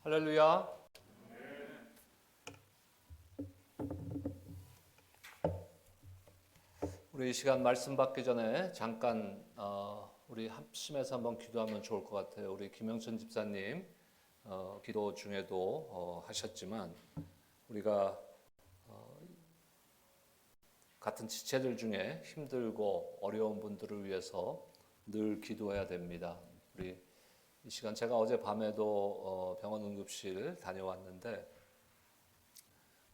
할렐루야. 우리 이 시간 말씀 받기 전에 잠깐 우리 합심해서 한번 기도하면 좋을 것 같아요. 우리 김영천 집사님 기도 중에도 하셨지만 우리가 같은 지체들 중에 힘들고 어려운 분들을 위해서 늘 기도해야 됩니다. 우리 이 시간 제가 어제 밤에도 병원 응급실 다녀왔는데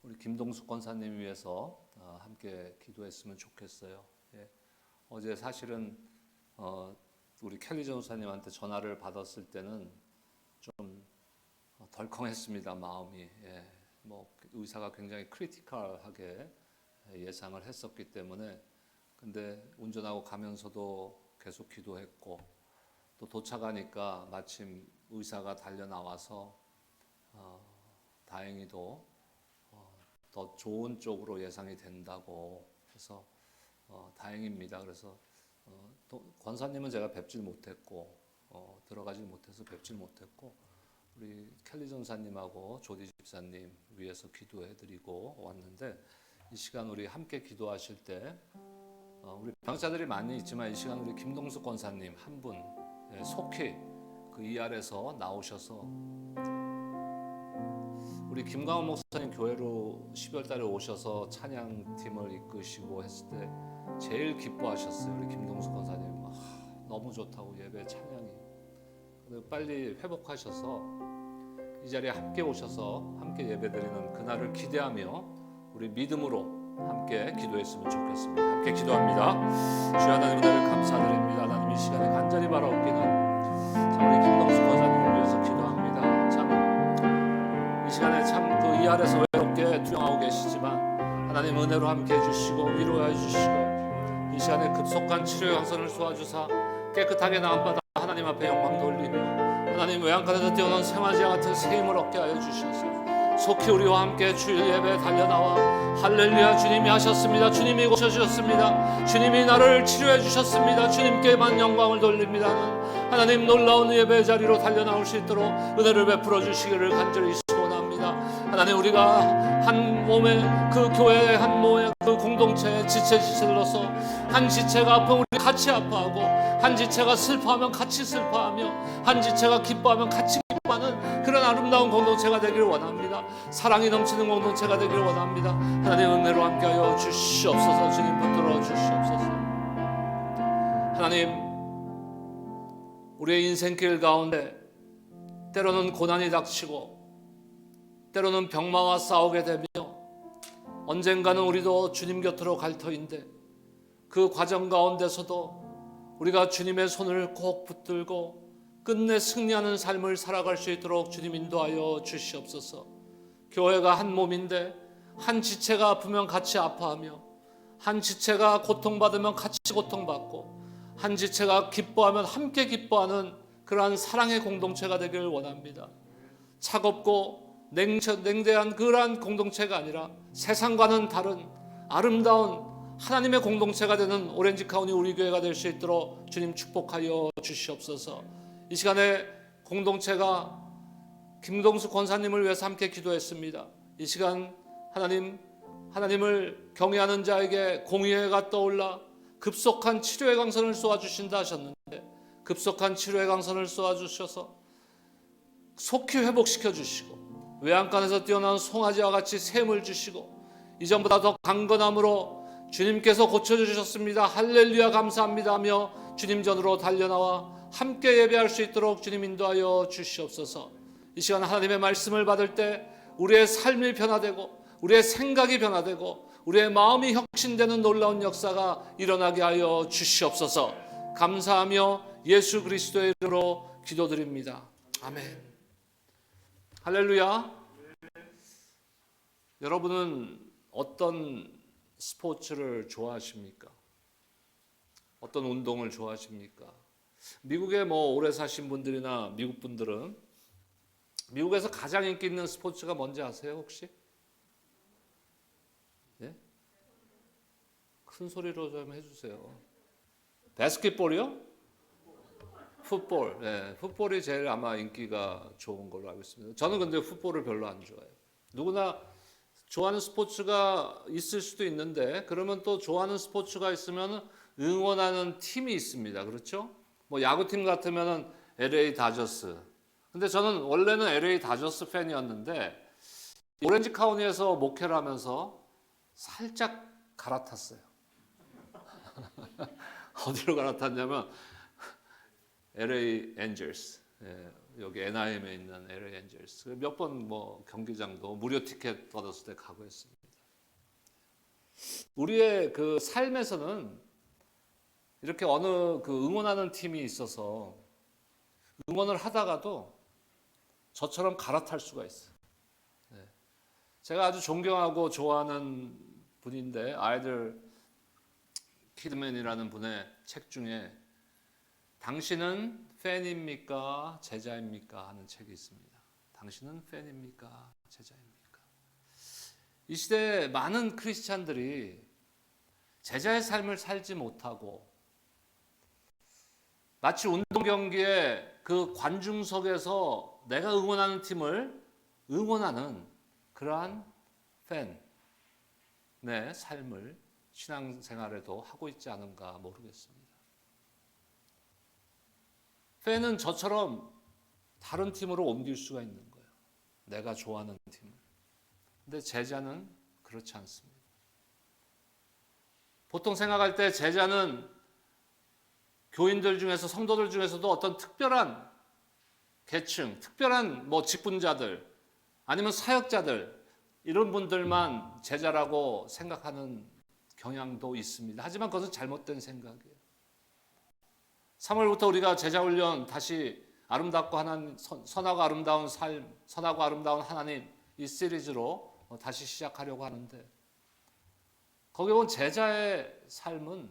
우리 김동숙 권사님 위해서 함께 기도했으면 좋겠어요. 예. 어제 사실은 우리 켈리 전사님한테 전화를 받았을 때는 좀 덜컹했습니다. 마음이. 예. 뭐 의사가 굉장히 크리티컬하게 예상을 했었기 때문에 근데 운전하고 가면서도 계속 기도했고 또 도착하니까 마침 의사가 달려 나와서 다행히도 더 좋은 쪽으로 예상이 된다고 해서 다행입니다. 그래서 권사님은 제가 뵙질 못했고 들어가질 못해서 뵙질 못했고 우리 켈리 전사님하고 조디 집사님 위해서 기도해드리고 왔는데 이 시간 우리 함께 기도하실 때 우리 병사들이 많이 있지만 이 시간 우리 김동숙 권사님 한 분 속히 그 ER에서 나오셔서 우리 김광훈 목사님 교회로 12월 달에 오셔서 찬양팀을 이끄시고 했을 때 제일 기뻐하셨어요. 우리 김동숙 권사님 너무 좋다고 예배 찬양이. 근데 빨리 회복하셔서 이 자리에 함께 오셔서 함께 예배드리는 그날을 기대하며 우리 믿음으로 함께 기도했으면 좋겠습니다. 함께 기도합니다. 주여 하나님 은혜를 감사드립니다. 하나님 이 시간에 간절히 바라옵기는 우리 김동숙 권사님을 위해서 기도합니다. 참 이 시간에 참 그 이 아래서 외롭게 투영하고 계시지만 하나님 은혜로 함께 해주시고 위로해 주시고 이 시간에 급속한 치료의 강선을 쏘아주사 깨끗하게 나은 바다 하나님 앞에 영광 돌리며 하나님 외양간에서 뛰어난 생화지와 같은 새 힘을 얻게 하여 주셔서 속히 우리와 함께 주일 예배에 달려나와 할렐루야 주님이 하셨습니다. 주님이 고쳐주셨습니다. 주님이 나를 치료해 주셨습니다. 주님께만 영광을 돌립니다. 하나님 놀라운 예배 자리로 달려나올 수 있도록 은혜를 베풀어 주시기를 간절히 소원합니다. 하나님 우리가 한 몸의 그 교회의 한 몸의 그 공동체의 지체들로서 한 지체가 아프면 우리 같이 아파하고 한 지체가 슬퍼하면 같이 슬퍼하며 한 지체가 기뻐하면 같이 기뻐하는 그런 아름다운 공동체가 되기를 원합니다. 사랑이 넘치는 공동체가 되기를 원합니다. 하나님 은혜로 함께하여 주시옵소서. 주님 붙들어 주시옵소서. 하나님 우리의 인생길 가운데 때로는 고난이 닥치고 때로는 병마와 싸우게 되며 언젠가는 우리도 주님 곁으로 갈 터인데 그 과정 가운데서도 우리가 주님의 손을 꼭 붙들고 끝내 승리하는 삶을 살아갈 수 있도록 주님 인도하여 주시옵소서. 교회가 한 몸인데 한 지체가 아프면 같이 아파하며 한 지체가 고통받으면 같이 고통받고 한 지체가 기뻐하면 함께 기뻐하는 그러한 사랑의 공동체가 되기를 원합니다. 차갑고 냉대한 그러한 공동체가 아니라 세상과는 다른 아름다운 하나님의 공동체가 되는 오렌지 카운티 우리 교회가 될 수 있도록 주님 축복하여 주시옵소서. 이 시간에 공동체가 김동숙 권사님을 위해서 함께 기도했습니다. 이 시간 하나님을 경외하는 자에게 공의회가 떠올라 급속한 치료의 강선을 쏘아주신다 하셨는데 급속한 치료의 강선을 쏘아주셔서 속히 회복시켜 주시고 외양간에서 뛰어난 송아지와 같이 샘을 주시고 이전보다 더 강건함으로 주님께서 고쳐주셨습니다. 할렐루야 감사합니다 하며 주님 전으로 달려나와 함께 예배할 수 있도록 주님 인도하여 주시옵소서. 이 시간 하나님의 말씀을 받을 때 우리의 삶이 변화되고 우리의 생각이 변화되고 우리의 마음이 혁신되는 놀라운 역사가 일어나게 하여 주시옵소서. 감사하며 예수 그리스도의 이름으로 기도드립니다. 아멘. 할렐루야. 여러분은 어떤 스포츠를 좋아하십니까? 어떤 운동을 좋아하십니까? 미국에 오래 사신 분들이나 미국 분들은 미국에서 가장 인기 있는 스포츠가 뭔지 아세요 혹시? 예? 큰 소리로 좀 해주세요. 바스켓볼이요? 풋볼. 예, 풋볼이 제일 아마 인기가 좋은 걸로 알고 있습니다. 저는 근데 풋볼을 별로 안 좋아해요. 누구나 좋아하는 스포츠가 있을 수도 있는데 그러면 또 좋아하는 스포츠가 있으면 응원하는 팀이 있습니다. 그렇죠? 뭐 야구팀 같으면은 LA 다저스. 근데 저는 원래는 LA 다저스 팬이었는데 오렌지 카운티에서 목회를 하면서 살짝 갈아탔어요. 어디로 갈아탔냐면 LA 엔젤스. 예, 여기 NIM에 있는 LA 엔젤스. 몇 번 뭐 경기장도 무료 티켓 받았을 때 가고 했습니다. 우리의 그 삶에서는 이렇게 어느 그 응원하는 팀이 있어서 응원을 하다가도 저처럼 갈아탈 수가 있어요. 네. 제가 아주 존경하고 좋아하는 분인데 아이들 키드맨이라는 분의 책 중에 당신은 팬입니까? 제자입니까? 하는 책이 있습니다. 당신은 팬입니까? 제자입니까? 이 시대에 많은 크리스찬들이 제자의 삶을 살지 못하고 마치 운동 경기에 그 관중석에서 내가 응원하는 팀을 응원하는 그러한 팬의 삶을 신앙생활에도 하고 있지 않은가 모르겠습니다. 팬은 저처럼 다른 팀으로 옮길 수가 있는 거예요. 내가 좋아하는 팀을. 근데 제자는 그렇지 않습니다. 보통 생각할 때 제자는 교인들 중에서 성도들 중에서도 어떤 특별한 계층, 특별한 뭐 직분자들 아니면 사역자들 이런 분들만 제자라고 생각하는 경향도 있습니다. 하지만 그것은 잘못된 생각이에요. 3월부터 우리가 제자 훈련 다시 아름답고 선하고 아름다운 삶, 선하고 아름다운 하나님 이 시리즈로 다시 시작하려고 하는데 거기에 온 제자의 삶은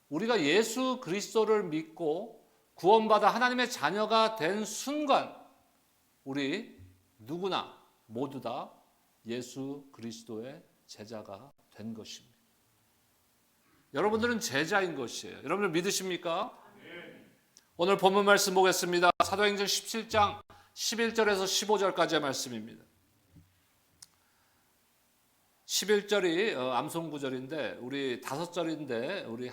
우리가 예수 그리스도를 믿고 구원받아 하나님의 자녀가 된 순간 우리 누구나 모두 다 예수 그리스도의 제자가 된 것입니다. 여러분들은 제자인 것이에요. 여러분들 믿으십니까? 오늘 본문 말씀 보겠습니다. 사도행전 17장 11절에서 15절까지의 말씀입니다. 11절이 암송구절인데 우리 5절인데 우리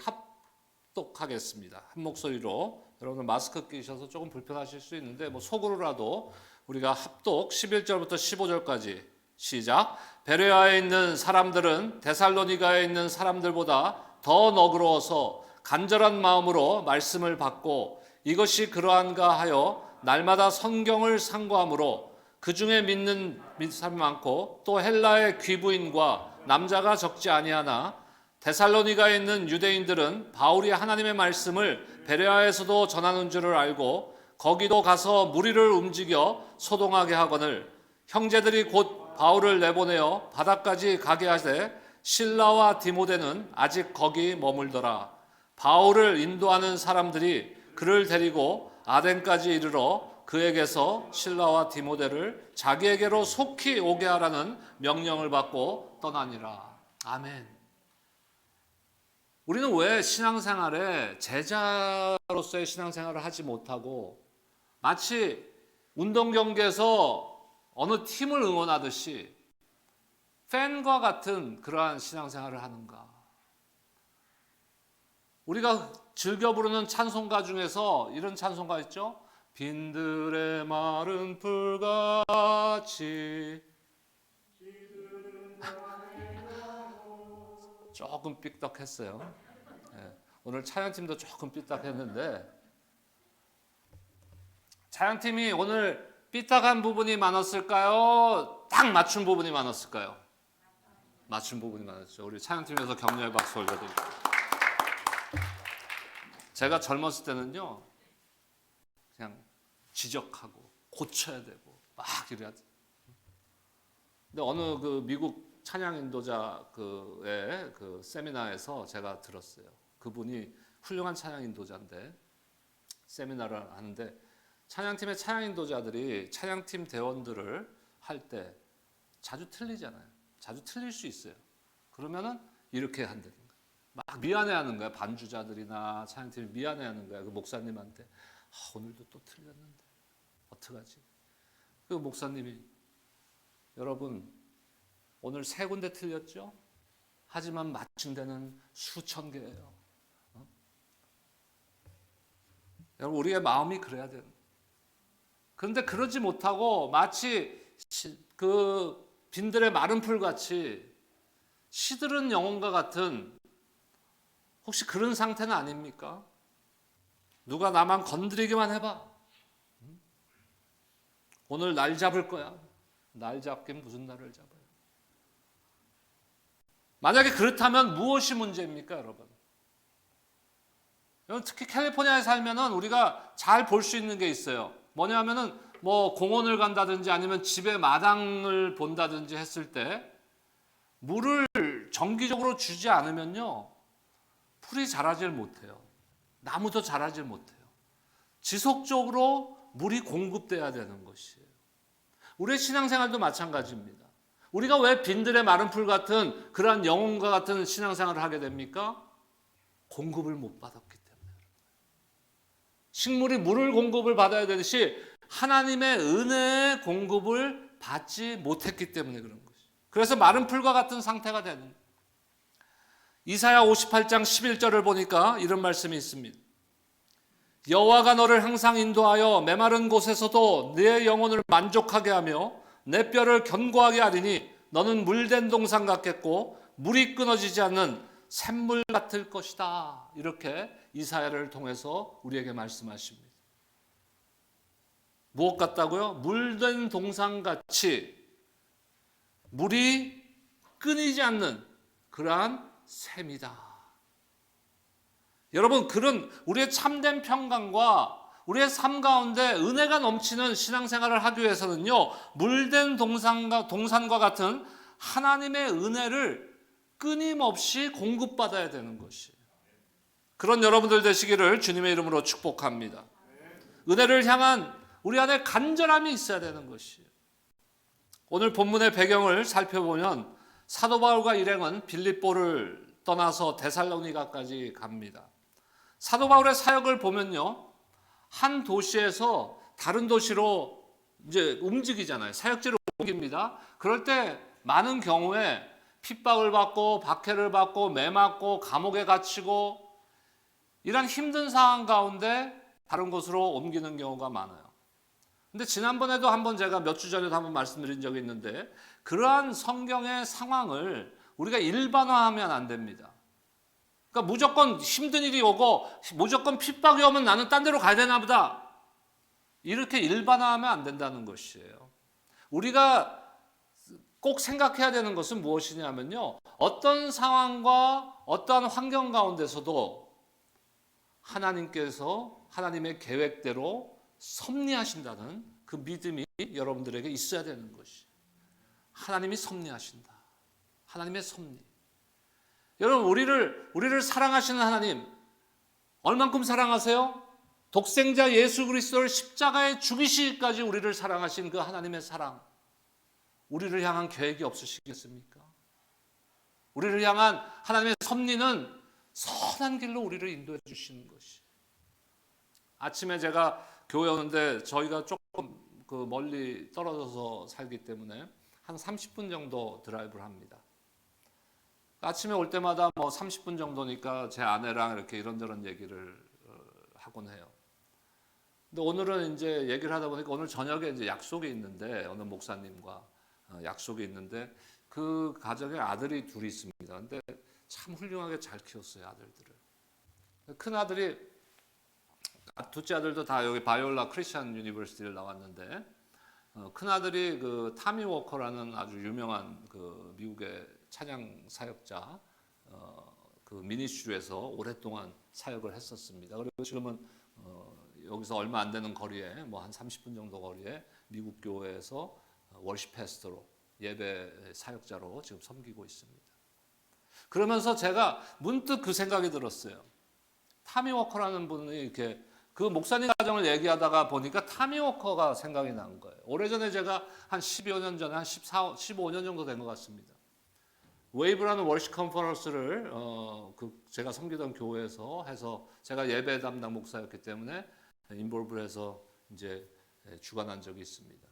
합독하겠습니다. 한 목소리로. 여러분 마스크 끼셔서 조금 불편하실 수 있는데 뭐 속으로라도 우리가 합독 11절부터 15절까지 시작. 베레아에 있는 사람들은 데살로니가에 있는 사람들보다 더 너그러워서 간절한 마음으로 말씀을 받고 이것이 그러한가 하여 날마다 성경을 상고함으로 그 중에 믿는 사람이 많고 또 헬라의 귀부인과 남자가 적지 아니하나 데살로니가에 있는 유대인들은 바울이 하나님의 말씀을 베레아에서도 전하는 줄을 알고 거기도 가서 무리를 움직여 소동하게 하거늘 형제들이 곧 바울을 내보내어 바다까지 가게 하되 실라와 디모데는 아직 거기 머물더라. 바울을 인도하는 사람들이 그를 데리고 아덴까지 이르러 그에게서 실라와 디모데를 자기에게로 속히 오게 하라는 명령을 받고 떠나니라. 아멘. 우리는 왜 신앙생활에 제자로서의 신앙생활을 하지 못하고 마치 운동 경기에서 어느 팀을 응원하듯이 팬과 같은 그러한 신앙생활을 하는가? 우리가 즐겨 부르는 찬송가 중에서 이런 찬송가 있죠? 빈들의 마른 풀같이 조금 삐딱했어요. 네. 오늘 찬양팀도 조금 삐딱했는데 찬양팀이 오늘 삐딱한 부분이 많았을까요? 딱 맞춘 부분이 많았을까요? 맞춘 부분이 많았죠. 우리 찬양팀에서 격려의 박수 올려드립니다. 제가 젊었을 때는요 그냥 지적하고 고쳐야 되고 막 이래야 돼. 근데 어느 그 미국 찬양 인도자 그의 그 세미나에서 제가 들었어요. 그분이 훌륭한 찬양 인도자인데 세미나를 하는데 찬양팀의 찬양 인도자들이 찬양팀 대원들을 할 때 자주 틀리잖아요. 자주 틀릴 수 있어요. 그러면은 이렇게 한다는 거예요. 막 미안해하는 거야. 반주자들이나 찬양팀이 미안해하는 거야. 그 목사님한테 오늘도 또 틀렸는데 어떡하지? 그 목사님이 여러분 오늘 3군데 틀렸죠? 하지만 맞춘 데는 수천 개예요. 여러분 우리의 마음이 그래야 돼요. 그런데 그러지 못하고 마치 그 빈들의 마른 풀같이 시들은 영혼과 같은 혹시 그런 상태는 아닙니까? 누가 나만 건드리기만 해봐. 오늘 날 잡을 거야. 날 잡긴 무슨 날을 잡아요. 만약에 그렇다면 무엇이 문제입니까, 여러분? 특히 캘리포니아에 살면은 우리가 잘 볼 수 있는 게 있어요. 뭐냐면은 뭐 공원을 간다든지 아니면 집의 마당을 본다든지 했을 때 물을 정기적으로 주지 않으면요 풀이 자라질 못해요. 나무도 자라질 못해요. 지속적으로 물이 공급돼야 되는 것이에요. 우리의 신앙생활도 마찬가지입니다. 우리가 왜 빈들의 마른 풀 같은 그러한 영혼과 같은 신앙생활을 하게 됩니까? 공급을 못 받았기 때문에. 식물이 물을 공급을 받아야 되듯이 하나님의 은혜의 공급을 받지 못했기 때문에 그런 것이죠. 그래서 마른 풀과 같은 상태가 되는 거예요. 이사야 58장 11절을 보니까 이런 말씀이 있습니다. 여호와가 너를 항상 인도하여 메마른 곳에서도 내 영혼을 만족하게 하며 내 뼈를 견고하게 하리니 너는 물된 동산 같겠고 물이 끊어지지 않는 샘물 같을 것이다. 이렇게 이사야를 통해서 우리에게 말씀하십니다. 무엇 같다고요? 물된 동산같이 물이 끊이지 않는 그러한 샘이다. 여러분 그런 우리의 참된 평강과 우리의 삶 가운데 은혜가 넘치는 신앙생활을 하기 위해서는요 물된 동산과 같은 하나님의 은혜를 끊임없이 공급받아야 되는 것이에요. 그런 여러분들 되시기를 주님의 이름으로 축복합니다. 은혜를 향한 우리 안에 간절함이 있어야 되는 것이에요. 오늘 본문의 배경을 살펴보면 사도 바울과 일행은 빌립보를 떠나서 데살로니가까지 갑니다. 사도 바울의 사역을 보면요, 한 도시에서 다른 도시로 이제 움직이잖아요. 사역지로 옮깁니다. 그럴 때 많은 경우에 핍박을 받고 박해를 받고 매 맞고 감옥에 갇히고 이런 힘든 상황 가운데 다른 곳으로 옮기는 경우가 많아요. 근데 지난번에도 한번 제가 몇 주 전에도 한번 말씀드린 적이 있는데 그러한 성경의 상황을 우리가 일반화하면 안 됩니다. 그러니까 무조건 힘든 일이 오고 무조건 핍박이 오면 나는 딴 데로 가야 되나 보다. 이렇게 일반화하면 안 된다는 것이에요. 우리가 꼭 생각해야 되는 것은 무엇이냐면요. 어떤 상황과 어떠한 환경 가운데서도 하나님께서 하나님의 계획대로 섭리하신다는 그 믿음이 여러분들에게 있어야 되는 것이에요. 하나님이 섭리하신다. 하나님의 섭리. 여러분 우리를 사랑하시는 하나님 얼만큼 사랑하세요? 독생자 예수 그리스도를 십자가에 죽이시기까지 우리를 사랑하신 그 하나님의 사랑, 우리를 향한 계획이 없으시겠습니까? 우리를 향한 하나님의 섭리는 선한 길로 우리를 인도해 주시는 것이. 아침에 제가 교회 오는데 저희가 조금 그 멀리 떨어져서 살기 때문에 한 30분 정도 드라이브를 합니다. 아침에 올 때마다 뭐 30분 정도니까 제 아내랑 이렇게 이런저런 얘기를 하곤 해요. 근데 오늘은 이제 얘기를 하다 보니까 오늘 저녁에 이제 약속이 있는데 어느 목사님과 약속이 있는데 그 가정에 아들이 둘이 있습니다. 근데 참 훌륭하게 잘 키웠어요, 아들들을. 큰 아들이 둘째 아들도 다 여기 바이올라 크리스천 유니버시티를 나왔는데 큰 아들이 그 타미 워커라는 아주 유명한 그 미국의 찬양 사역자 그 미니스트리에서 오랫동안 사역을 했었습니다. 그리고 지금은 여기서 얼마 안 되는 거리에 뭐 한 30분 정도 거리에 미국 교회에서 월십 패스터로 예배 사역자로 지금 섬기고 있습니다. 그러면서 제가 문득 그 생각이 들었어요. 타미 워커라는 분이 이렇게 그 목사님 가정을 얘기하다가 보니까 타미 워커가 생각이 난 거예요. 오래전에 제가 한 15년 전에 한 15년 정도 된 것 같습니다. 웨이브라는 월십 컨퍼런스를 제가 섬기던 교회에서 해서 제가 예배 담당 목사였기 때문에 인볼브해서 이제 주관한 적이 있습니다.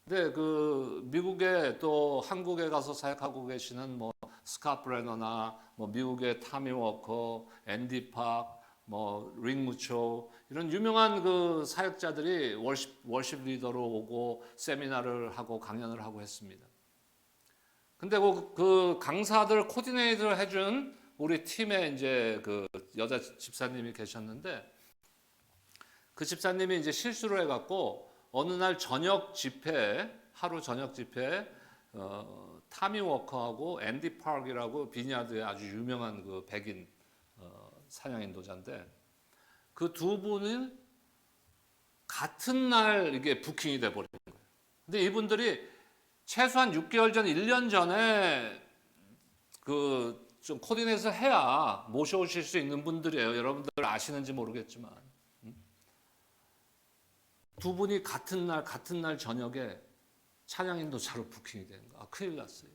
근데 그 미국에 또 한국에 가서 사역하고 계시는 뭐 스캇 브레너나 뭐 미국의 타미 워커, 앤디 팍, 뭐 링무초 이런 유명한 그 사역자들이 월십 리더로 오고 세미나를 하고 강연을 하고 했습니다. 근데 그 강사들 코디네이터를 해준 우리 팀에 이제 그 여자 집사님이 계셨는데 그 집사님이 이제 실수를 해갖고 어느 날 하루 저녁 집회에 타미 워커하고 앤디 파크이라고 비니아드의 아주 유명한 그 백인 사냥 인도자인데 그 두 분은 같은 날 이게 부킹이 돼 버린 거예요. 근데 이분들이 최소한 6개월 전, 1년 전에 그 좀 코디네이터 해야 모셔오실 수 있는 분들이에요. 여러분들 아시는지 모르겠지만 두 분이 같은 날 저녁에 찬양 인도자로 부킹이 되는 거야. 큰일 났어요.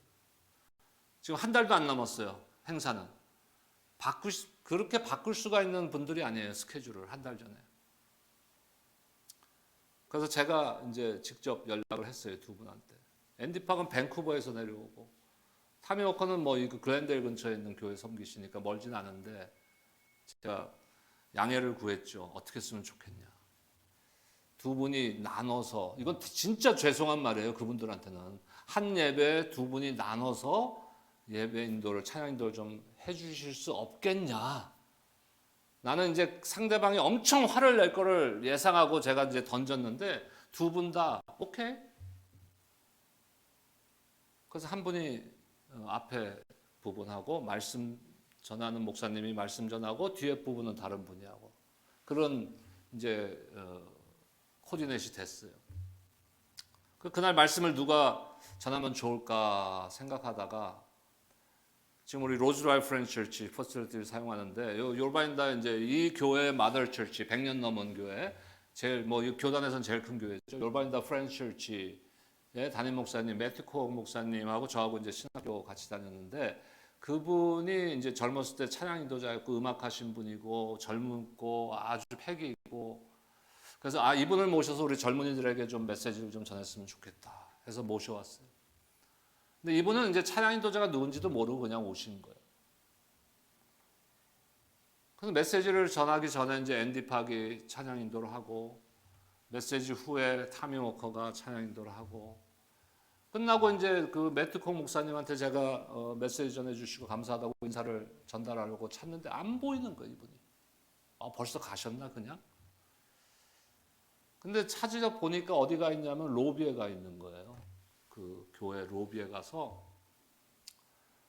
지금 한 달도 안 남았어요. 행사는 그렇게 바꿀 수가 있는 분들이 아니에요. 스케줄을 한 달 전에. 그래서 제가 이제 직접 연락을 했어요. 두 분한테. 앤디 팍은 밴쿠버에서 내려오고 타미 워커는 뭐 이 글렌델 근처에 있는 교회 섬기시니까 멀진 않은데 제가 양해를 구했죠. 어떻게 했으면 좋겠냐. 두 분이 나눠서, 이건 진짜 죄송한 말이에요. 그분들한테는 한 예배에 두 분이 나눠서 예배 인도를, 찬양 인도를 좀 해주실 수 없겠냐. 나는 이제 상대방이 엄청 화를 낼 거를 예상하고 제가 이제 던졌는데 두 분 다 오케이. 그래서 한 분이 앞에 부분하고 말씀 전하는 목사님이 말씀 전하고 뒤에 부분은 다른 분이 하고 그런 이제 코디네이션이 됐어요. 그날 말씀을 누가 전하면 좋을까 생각하다가 지금 우리 로즈라이 프렌치 처치 퍼실리티를 사용하는데 요르바인다 이제 이 교회 마더 처치 100년 넘은 교회 제일 뭐 교단에서는 제일 큰 교회죠. 요르바인다 프렌치 처치의 담임 목사님 매튜 콕 목사님하고 저하고 이제 신학교 같이 다녔는데 그분이 이제 젊었을 때 찬양 인도자였고 음악하신 분이고 젊고 아주 패기 있고 그래서 이분을 모셔서 우리 젊은이들에게 좀 메시지를 좀 전했으면 좋겠다 해서 모셔왔어요. 근데 이분은 이제 찬양 인도자가 누군지도 모르고 그냥 오신 거예요. 그래서 메시지를 전하기 전에 이제 앤디 팍이 찬양 인도를 하고 메시지 후에 타미 워커가 찬양 인도를 하고 끝나고 이제 그 매튜 콕 목사님한테 제가 메시지 전해주시고 감사하다고 인사를 전달하려고 찾는데 안 보이는 거예요, 이분이. 벌써 가셨나 그냥? 근데 찾으다 보니까 어디가 있냐면 로비에 가 있는 거예요. 그 교회 로비에 가서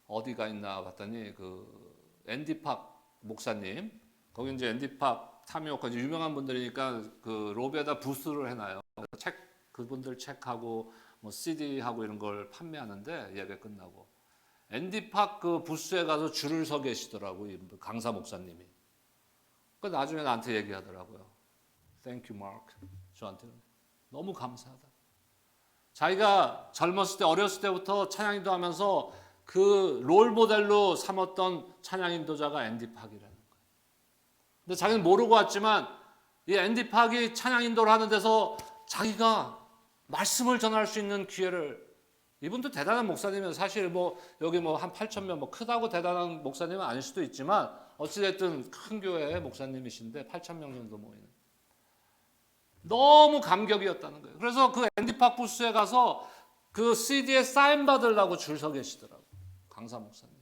어디가 있나 봤더니 그 앤디 팍 목사님 거기 이제 앤디 팍 타미 워커 유명한 분들이니까 그 로비에다 부스를 해놔요. 그분들 책하고 뭐 CD하고 이런 걸 판매하는데 예배 끝나고 앤디 팍 그 부스에 가서 줄을 서 계시더라고 강사 목사님이. 그 나중에 나한테 얘기하더라고요. Thank you, Mark. 저한테는 너무 감사하다. 자기가 젊었을 때 어렸을 때부터 찬양 인도하면서 그 롤 모델로 삼았던 찬양 인도자가 앤디 팍이라는 거예요. 근데 자기는 모르고 왔지만 이 앤디 팍이 찬양 인도를 하는 데서 자기가 말씀을 전할 수 있는 기회를 이분도 대단한 목사님이면 사실 뭐 여기 뭐 한 8,000명 뭐 크다고 대단한 목사님은 아닐 수도 있지만 어찌됐든 큰 교회의 목사님이신데 8,000명 정도 모이는 너무 감격이었다는 거예요. 그래서 그 앤디 팍 부스에 가서 그 CD에 사인 받으려고 줄 서 계시더라고요. 강사 목사님.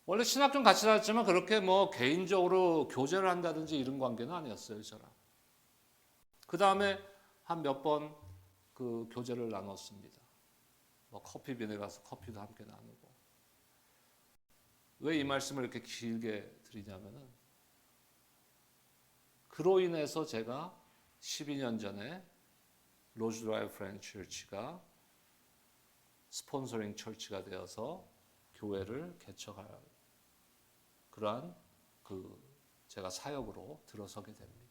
원래 신학 좀 같이 다녔지만 그렇게 뭐 개인적으로 교제를 한다든지 이런 관계는 아니었어요, 저랑. 그 다음에 한 몇 번 그 교제를 나눴습니다. 뭐 커피빈에 가서 커피도 함께 나누고. 왜 이 말씀을 이렇게 길게 드리냐면은 그로 인해서 제가 12년 전에 로즈라이 프렌치 처치가 스폰서링 처치가 되어서 교회를 개척할 그러한 제가 사역으로 들어서게 됩니다.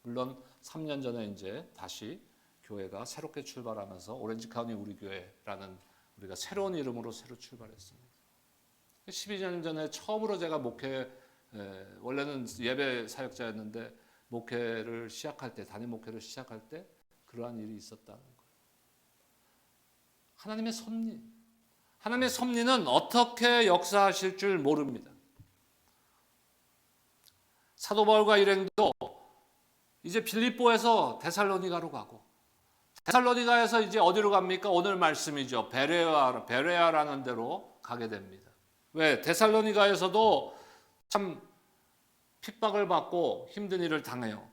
물론 3년 전에 이제 다시 교회가 새롭게 출발하면서 오렌지 카운티 우리 교회라는 우리가 새로운 이름으로 새로 출발했습니다. 12년 전에 처음으로 제가 목회 원래는 예배 사역자였는데 목회를 시작할 때, 단임 목회를 시작할 때 그러한 일이 있었다는 거예요. 하나님의 섭리. 하나님의 섭리는 어떻게 역사하실 줄 모릅니다. 사도 바울과 일행도 이제 빌립보에서 데살로니가로 가고, 데살로니가에서 이제 어디로 갑니까? 오늘 말씀이죠. 베레아라는 데로 가게 됩니다. 왜? 데살로니가에서도 참 핍박을 받고 힘든 일을 당해요.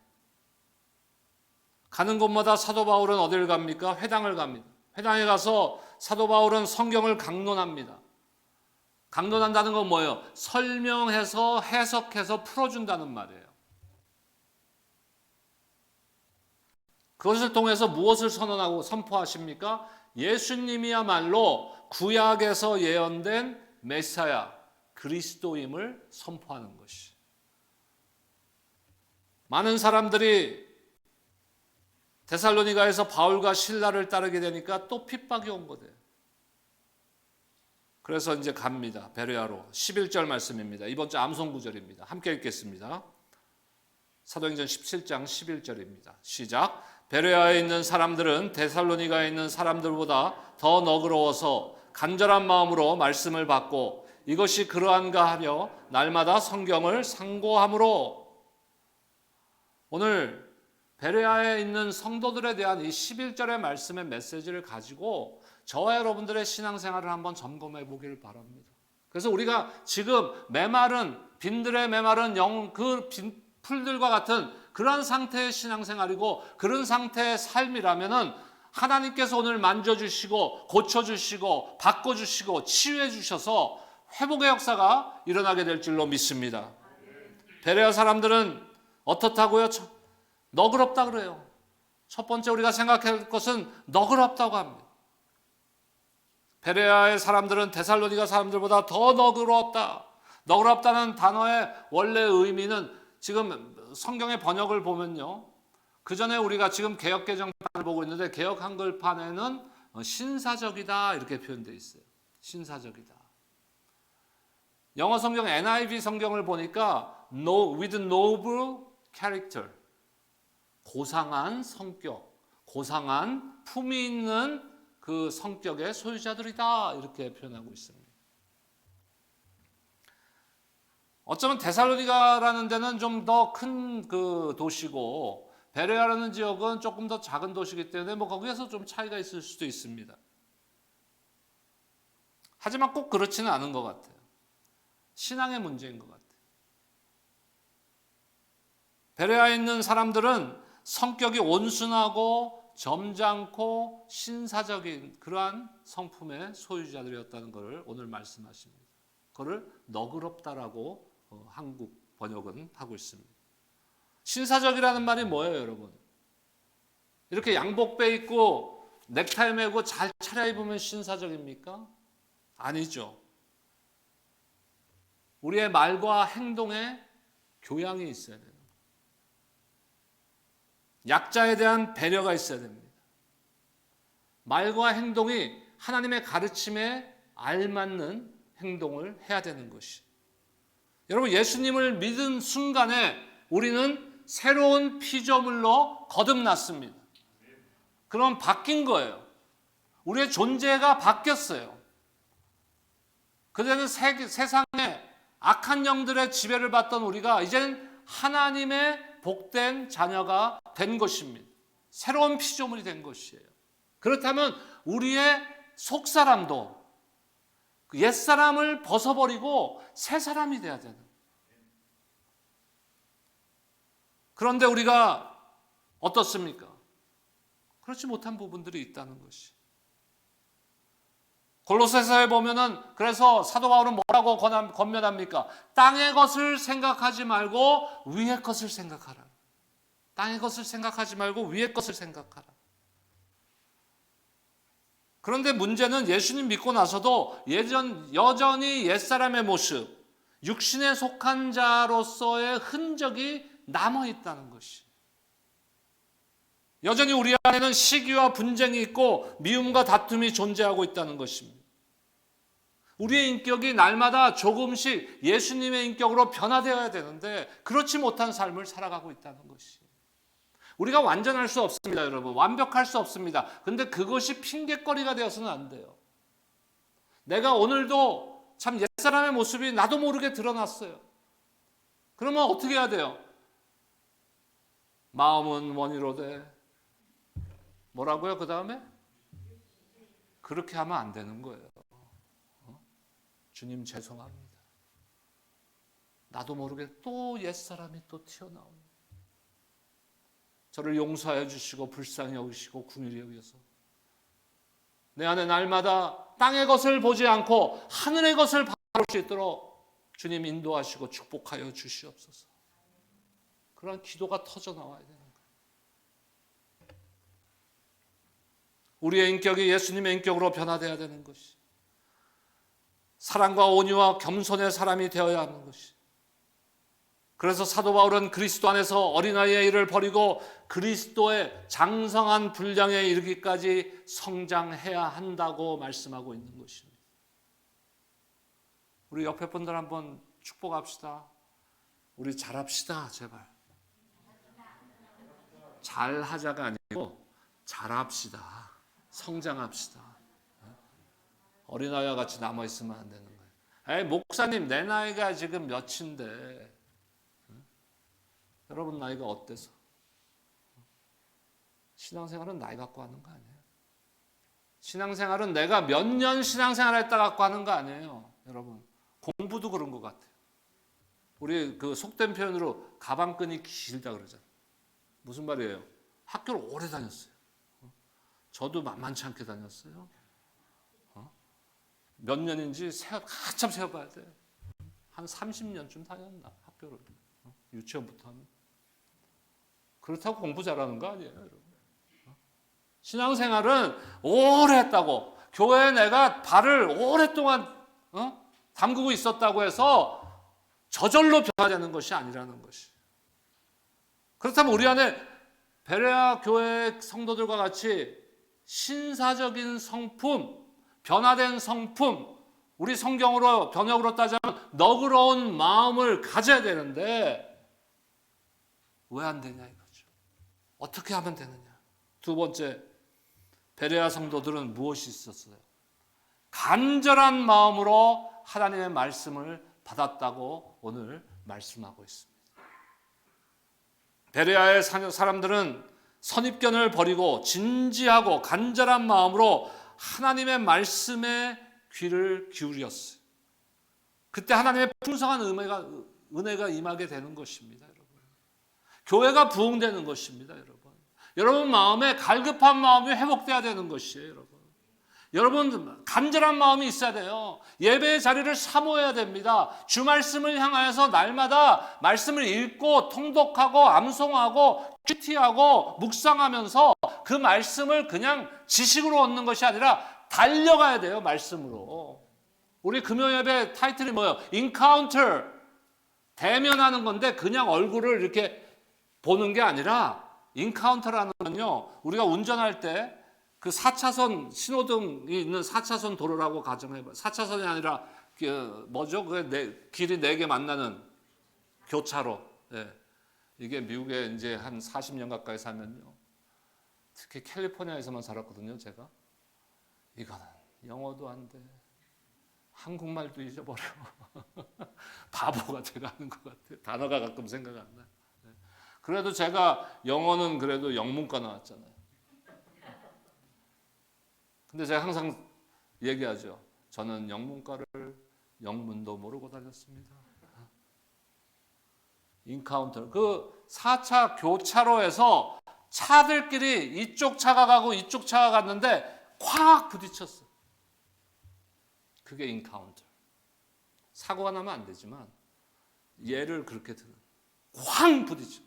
가는 곳마다 사도 바울은 어디를 갑니까? 회당을 갑니다. 회당에 가서 사도 바울은 성경을 강론합니다. 강론한다는 건 뭐예요? 설명해서 해석해서 풀어준다는 말이에요. 그것을 통해서 무엇을 선언하고 선포하십니까? 예수님이야말로 구약에서 예언된 메시아 그리스도임을 선포하는 것이. 많은 사람들이 데살로니가에서 바울과 실라를 따르게 되니까 또 핍박이 온 거예요. 그래서 이제 갑니다. 베레아로. 11절 말씀입니다. 이번 주 암송 구절입니다. 함께 읽겠습니다. 사도행전 17장 11절입니다. 시작. 베레아에 있는 사람들은 데살로니가에 있는 사람들보다 더 너그러워서 간절한 마음으로 말씀을 받고 이것이 그러한가 하며 날마다 성경을 상고함으로. 오늘 베레아에 있는 성도들에 대한 이 11절의 말씀의 메시지를 가지고 저와 여러분들의 신앙생활을 한번 점검해 보기를 바랍니다. 그래서 우리가 지금 메마른 빈들의 메마른 그 풀들과 같은 그런 상태의 신앙생활이고 그런 상태의 삶이라면은 하나님께서 오늘 만져주시고 고쳐주시고 바꿔주시고 치유해 주셔서 회복의 역사가 일어나게 될 줄로 믿습니다. 베레아 사람들은 어떻다고요? 너그럽다 그래요. 첫 번째 우리가 생각할 것은 너그럽다고 합니다. 베레아의 사람들은 데살로니가 사람들보다 더 너그러웠다. 너그럽다는 단어의 원래 의미는 지금 성경의 번역을 보면요. 그 전에 우리가 지금 개역개정판을 보고 있는데 개역 한글판에는 신사적이다 이렇게 표현되어 있어요. 신사적이다. 영어 성경 NIV 성경을 보니까 with noble character. 고상한 성격, 고상한 품이 있는 그 성격의 소유자들이다 이렇게 표현하고 있습니다. 어쩌면 데살로니가라는 데는 좀 더 큰 그 도시고 베레아라는 지역은 조금 더 작은 도시이기 때문에 뭐 거기에서 좀 차이가 있을 수도 있습니다. 하지만 꼭 그렇지는 않은 것 같아요. 신앙의 문제인 것 같아요. 베레아에 있는 사람들은 성격이 온순하고 점잖고 신사적인 그러한 성품의 소유자들이었다는 것을 오늘 말씀하십니다. 그거를 너그럽다라고 한국 번역은 하고 있습니다. 신사적이라는 말이 뭐예요, 여러분? 이렇게 양복배 입고 넥타이 매고 잘 차려입으면 신사적입니까? 아니죠. 우리의 말과 행동에 교양이 있어야 돼요. 약자에 대한 배려가 있어야 됩니다. 말과 행동이 하나님의 가르침에 알맞는 행동을 해야 되는 것이. 여러분 예수님을 믿은 순간에 우리는 새로운 피조물로 거듭났습니다. 그럼 바뀐 거예요. 우리의 존재가 바뀌었어요. 그전에는 세상에 악한 영들의 지배를 받던 우리가 이제는 하나님의 복된 자녀가 된 것입니다. 새로운 피조물이 된 것이에요. 그렇다면 우리의 속사람도 옛사람을 벗어버리고 새사람이 돼야 되는. 그런데 우리가 어떻습니까? 그렇지 못한 부분들이 있다는 것이. 골로새서에 보면은 그래서 사도 바울은 뭐라고 권면합니까? 땅의 것을 생각하지 말고 위의 것을 생각하라. 땅의 것을 생각하지 말고 위의 것을 생각하라. 그런데 문제는 예수님 믿고 나서도 여전히 옛사람의 모습, 육신에 속한 자로서의 흔적이 남아있다는 것이. 여전히 우리 안에는 시기와 분쟁이 있고 미움과 다툼이 존재하고 있다는 것입니다. 우리의 인격이 날마다 조금씩 예수님의 인격으로 변화되어야 되는데 그렇지 못한 삶을 살아가고 있다는 것이. 우리가 완전할 수 없습니다, 여러분. 완벽할 수 없습니다. 근데 그것이 핑계거리가 되어서는 안 돼요. 내가 오늘도 참 옛사람의 모습이 나도 모르게 드러났어요. 그러면 어떻게 해야 돼요? 마음은 원이로되 뭐라고요? 그 다음에? 그렇게 하면 안 되는 거예요. 주님 죄송합니다. 나도 모르게 또 옛사람이 또 튀어나옵니다. 저를 용서해 주시고 불쌍히 여기시고 긍휼히 여기셔서 내 안에 날마다 땅의 것을 보지 않고 하늘의 것을 바라볼 수 있도록 주님 인도하시고 축복하여 주시옵소서. 그런 기도가 터져 나와야 되는 거예요. 우리의 인격이 예수님의 인격으로 변화되어야 되는 것이, 사랑과 온유와 겸손의 사람이 되어야 하는 것이. 그래서 사도 바울은 그리스도 안에서 어린아이의 일을 버리고 그리스도의 장성한 분량에 이르기까지 성장해야 한다고 말씀하고 있는 것입니다. 우리 옆에 분들 한번 축복합시다. 우리 잘합시다, 제발. 잘하자가 아니고 잘합시다. 성장합시다. 어린아이와 같이 남아있으면 안 되는 거예요. 에이, 목사님 내 나이가 지금 몇인데 여러분 나이가 어때서? 신앙생활은 나이 갖고 하는 거 아니에요. 신앙생활은 내가 몇 년 신앙생활 했다 갖고 하는 거 아니에요. 여러분 공부도 그런 것 같아요. 우리 그 속된 표현으로 가방끈이 길다 그러잖아요. 무슨 말이에요? 학교를 오래 다녔어요. 저도 만만치 않게 다녔어요. 몇 년인지 한참 세어봐야 돼. 한 30년쯤 다녔나 학교를. 유치원부터 하면. 그렇다고 공부 잘하는 거 아니에요, 여러분. 신앙생활은 오래 했다고, 교회에 내가 발을 오랫동안 담그고 있었다고 해서 저절로 변화되는 것이 아니라는 것이. 그렇다면 우리 안에 베레아 교회 성도들과 같이 신사적인 성품, 변화된 성품, 우리 성경으로 번역으로 따지면 너그러운 마음을 가져야 되는데 왜 안 되냐 이거죠. 어떻게 하면 되느냐. 두 번째, 베레아 성도들은 무엇이 있었어요? 간절한 마음으로 하나님의 말씀을 받았다고 오늘 말씀하고 있습니다. 베레아의 사람들은 선입견을 버리고 진지하고 간절한 마음으로 하나님의 말씀에 귀를 기울였어요. 그때 하나님의 풍성한 은혜가 임하게 되는 것입니다, 여러분. 교회가 부흥되는 것입니다, 여러분. 여러분 마음에 갈급한 마음이 회복돼야 되는 것이에요, 여러분. 여러분 간절한 마음이 있어야 돼요. 예배의 자리를 사모해야 됩니다. 주 말씀을 향하여서 날마다 말씀을 읽고 통독하고 암송하고 큐티하고 묵상하면서 그 말씀을 그냥 지식으로 얻는 것이 아니라 달려가야 돼요, 말씀으로. 우리 금요 예배 타이틀이 뭐예요? 인카운터, 대면하는 건데 그냥 얼굴을 이렇게 보는 게 아니라 인카운터라는 건요, 우리가 운전할 때 그 4차선 신호등이 있는 4차선 도로라고 가정해봐요. 4차선이 아니라 뭐죠? 길이 4개 만나는 교차로. 네. 이게 미국에 이제 한 40년 가까이 살면요, 특히 캘리포니아에서만 살았거든요, 제가. 이거는 영어도 안 돼, 한국말도 잊어버려. 바보가 돼가는 것 같아요. 단어가 가끔 생각 안 나요. 네. 그래도 제가 영어는 그래도 영문과 나왔잖아요. 근데 제가 항상 얘기하죠. 저는 영문과를 영문도 모르고 다녔습니다. 인카운터. 그 4차 교차로에서 차들끼리 이쪽 차가 가고 이쪽 차가 갔는데 콱 부딪혔어. 그게 인카운터. 사고가 나면 안 되지만 예를 그렇게 드는. 쾅 부딪혀.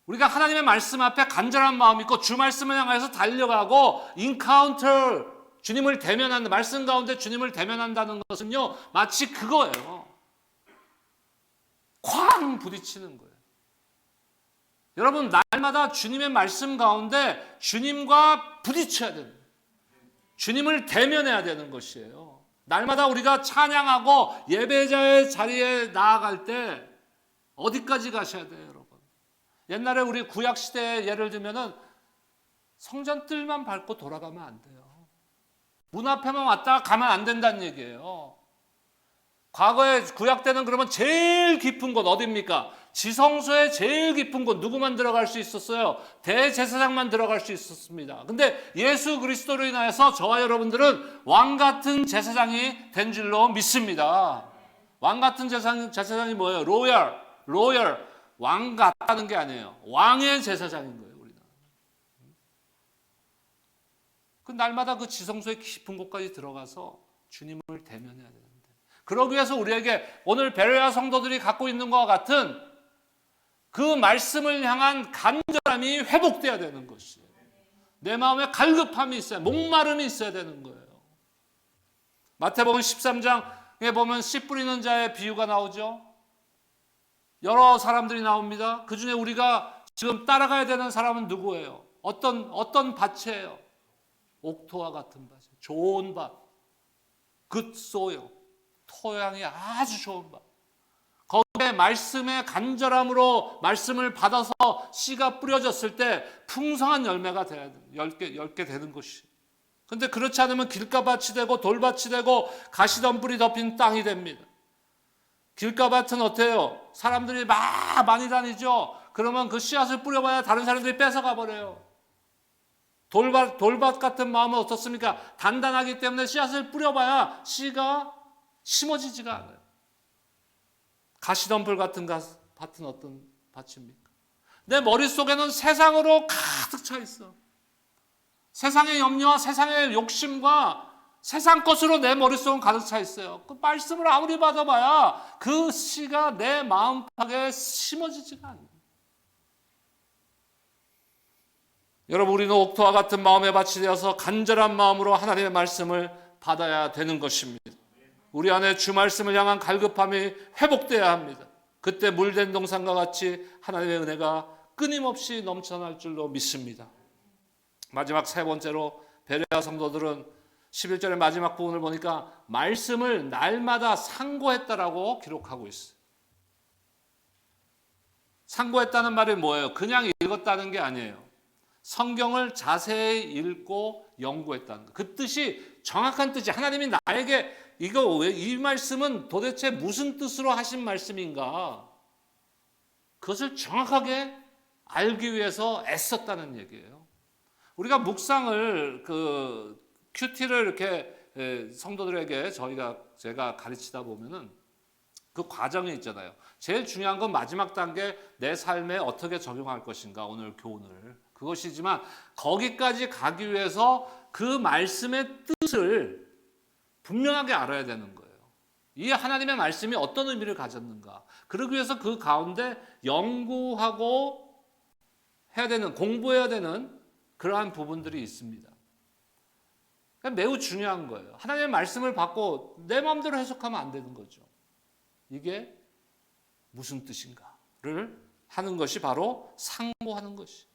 우리가 하나님의 말씀 앞에 간절한 마음이 있고 주 말씀을 향해서 달려가고 인카운터, 주님을 대면한다. 말씀 가운데 주님을 대면한다는 것은요, 마치 그거예요. 쾅 부딪히는 거예요. 여러분 날마다 주님의 말씀 가운데 주님과 부딪혀야 됩니다. 주님을 대면해야 되는 것이에요. 날마다 우리가 찬양하고 예배자의 자리에 나아갈 때 어디까지 가셔야 돼요, 여러분? 옛날에 우리 구약 시대에 예를 들면은 성전 뜰만 밟고 돌아가면 안 돼요. 문 앞에만 왔다가 가면 안 된다는 얘기예요. 과거에 구약 때는 그러면 제일 깊은 곳 어디입니까? 지성소의 제일 깊은 곳 누구만 들어갈 수 있었어요? 대제사장만 들어갈 수 있었습니다. 근데 예수 그리스도로 인하여서 저와 여러분들은 왕 같은 제사장이 된 줄로 믿습니다. 왕 같은 제사장이 뭐예요? 로열. 왕 같다는 게 아니에요. 왕의 제사장인 거예요, 우리는. 그 날마다 그 지성소의 깊은 곳까지 들어가서 주님을 대면해야 되는데, 그러기 위해서 우리에게 오늘 베레아 성도들이 갖고 있는 것과 같은 그 말씀을 향한 간절함이 회복돼야 되는 것이에요. 내 마음에 갈급함이 있어야, 목마름이 있어야 되는 거예요. 마태복음 13장에 보면 씨 뿌리는 자의 비유가 나오죠. 여러 사람들이 나옵니다. 그 중에 우리가 지금 따라가야 되는 사람은 누구예요? 어떤 밭이에요? 옥토와 같은 밭, 좋은 밭, good soil, 토양이 아주 좋은 밭. 거기에 말씀의 간절함으로 말씀을 받아서 씨가 뿌려졌을 때 풍성한 열매가 열게 되는 것이. 그런데 그렇지 않으면 길가밭이 되고 돌밭이 되고 가시덤불이 덮인 땅이 됩니다. 길가밭은 어때요? 사람들이 많이 다니죠. 그러면 그 씨앗을 뿌려봐야 다른 사람들이 뺏어가 버려요. 돌밭 같은 마음은 어떻습니까? 단단하기 때문에 씨앗을 뿌려봐야 씨가 심어지지가 않아요. 가시덤불 같은 밭은 어떤 밭입니까? 내 머릿속에는 세상으로 가득 차 있어. 세상의 염려와 세상의 욕심과 세상 것으로 내 머릿속은 가득 차 있어요. 그 말씀을 아무리 받아봐야 그 씨가 내 마음팍에 심어지지가 않아요. 여러분, 우리는 옥토와 같은 마음의 밭이 되어서 간절한 마음으로 하나님의 말씀을 받아야 되는 것입니다. 우리 안에 주 말씀을 향한 갈급함이 회복돼야 합니다. 그때 물된 동산과 같이 하나님의 은혜가 끊임없이 넘쳐날 줄로 믿습니다. 마지막 세 번째로 베레아 성도들은 11절의 마지막 부분을 보니까 말씀을 날마다 상고했다라고 기록하고 있어요. 상고했다는 말이 뭐예요? 그냥 읽었다는 게 아니에요. 성경을 자세히 읽고 연구했다는 것. 그 뜻이 정확한 뜻이, 하나님이 나에게 이 말씀은 도대체 무슨 뜻으로 하신 말씀인가? 그것을 정확하게 알기 위해서 애썼다는 얘기예요. 우리가 묵상을 큐티를 이렇게 성도들에게 제가 가르치다 보면은 그 과정이 있잖아요. 제일 중요한 건 마지막 단계, 내 삶에 어떻게 적용할 것인가, 오늘 교훈을. 그것이지만 거기까지 가기 위해서 그 말씀의 뜻을 분명하게 알아야 되는 거예요. 이 하나님의 말씀이 어떤 의미를 가졌는가. 그러기 위해서 그 가운데 연구하고 해야 되는, 공부해야 되는 그러한 부분들이 있습니다. 매우 중요한 거예요. 하나님의 말씀을 받고 내 마음대로 해석하면 안 되는 거죠. 이게 무슨 뜻인가를 하는 것이 바로 상고하는 것이.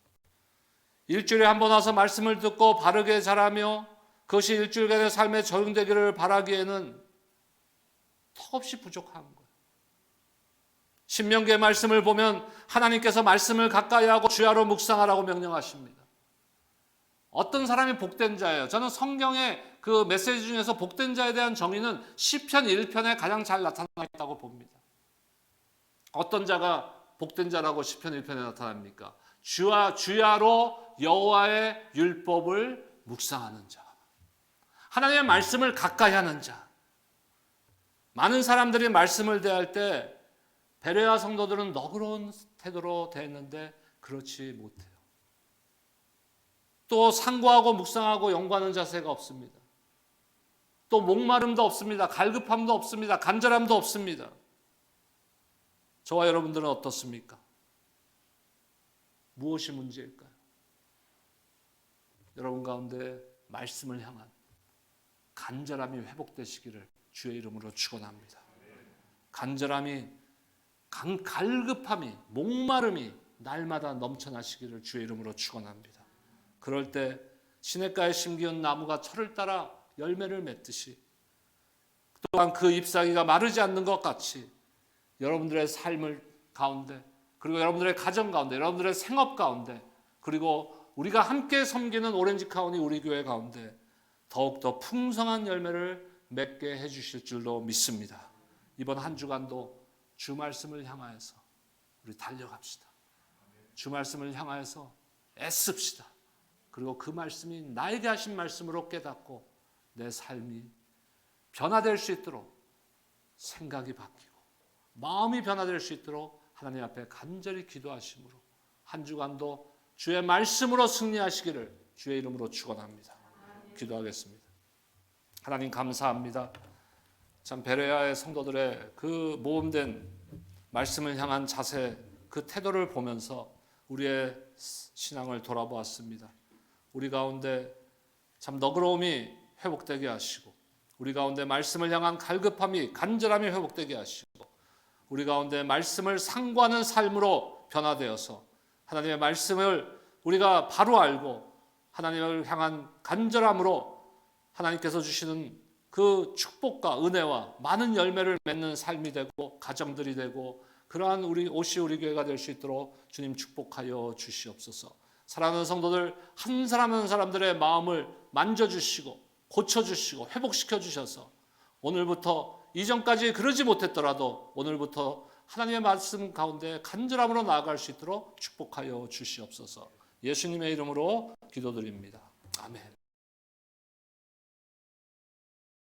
일주일에 한 번 와서 말씀을 듣고 바르게 자라며 그것이 일주일간의 삶에 적용되기를 바라기에는 턱없이 부족한 거예요. 신명기의 말씀을 보면 하나님께서 말씀을 가까이 하고 주야로 묵상하라고 명령하십니다. 어떤 사람이 복된 자예요? 저는 성경의 그 메시지 중에서 복된 자에 대한 정의는 시편 1편에 가장 잘 나타나 있다고 봅니다. 어떤 자가 복된 자라고 시편 1편에 나타납니까? 주야로 여호와의 율법을 묵상하는 자, 하나님의 말씀을 가까이 하는 자. 많은 사람들이 말씀을 대할 때 베레아 성도들은 너그러운 태도로 대했는데 그렇지 못해요. 또 상고하고 묵상하고 연구하는 자세가 없습니다. 또 목마름도 없습니다. 갈급함도 없습니다. 간절함도 없습니다. 저와 여러분들은 어떻습니까? 무엇이 문제일까요? 여러분 가운데 말씀을 향한 간절함이 회복되시기를 주의 이름으로 축원합니다. 간절함이, 갈급함이, 목마름이 날마다 넘쳐나시기를 주의 이름으로 축원합니다. 그럴 때 시냇가에 심기운 나무가 철을 따라 열매를 맺듯이 또한 그 잎사귀가 마르지 않는 것 같이 여러분들의 삶을 가운데, 그리고 여러분들의 가정 가운데, 여러분들의 생업 가운데, 그리고 우리가 함께 섬기는 오렌지 카운티 우리 교회 가운데 더욱더 풍성한 열매를 맺게 해주실 줄로 믿습니다. 이번 한 주간도 주 말씀을 향하여서 우리 달려갑시다. 주 말씀을 향하여서 애씁시다. 그리고 그 말씀이 나에게 하신 말씀으로 깨닫고 내 삶이 변화될 수 있도록 생각이 바뀌고 마음이 변화될 수 있도록 하나님 앞에 간절히 기도하심으로 한 주간도 주의 말씀으로 승리하시기를 주의 이름으로 축원합니다. 기도하겠습니다. 하나님 감사합니다. 참 베레아의 성도들의 그 모험된 말씀을 향한 자세, 그 태도를 보면서 우리의 신앙을 돌아보았습니다. 우리 가운데 참 너그러움이 회복되게 하시고, 우리 가운데 말씀을 향한 갈급함이, 간절함이 회복되게 하시고, 우리 가운데 말씀을 상고하는 삶으로 변화되어서 하나님의 말씀을 우리가 바로 알고 하나님을 향한 간절함으로 하나님께서 주시는 그 축복과 은혜와 많은 열매를 맺는 삶이 되고 가정들이 되고 그러한 우리 교회가 될 수 있도록 주님 축복하여 주시옵소서. 사랑하는 성도들 한 사람 한 사람들의 마음을 만져주시고 고쳐주시고 회복시켜 주셔서 오늘부터 이전까지 그러지 못했더라도 오늘부터 하나님의 말씀 가운데 간절함으로 나아갈 수 있도록 축복하여 주시옵소서. 예수님의 이름으로 기도드립니다. 아멘.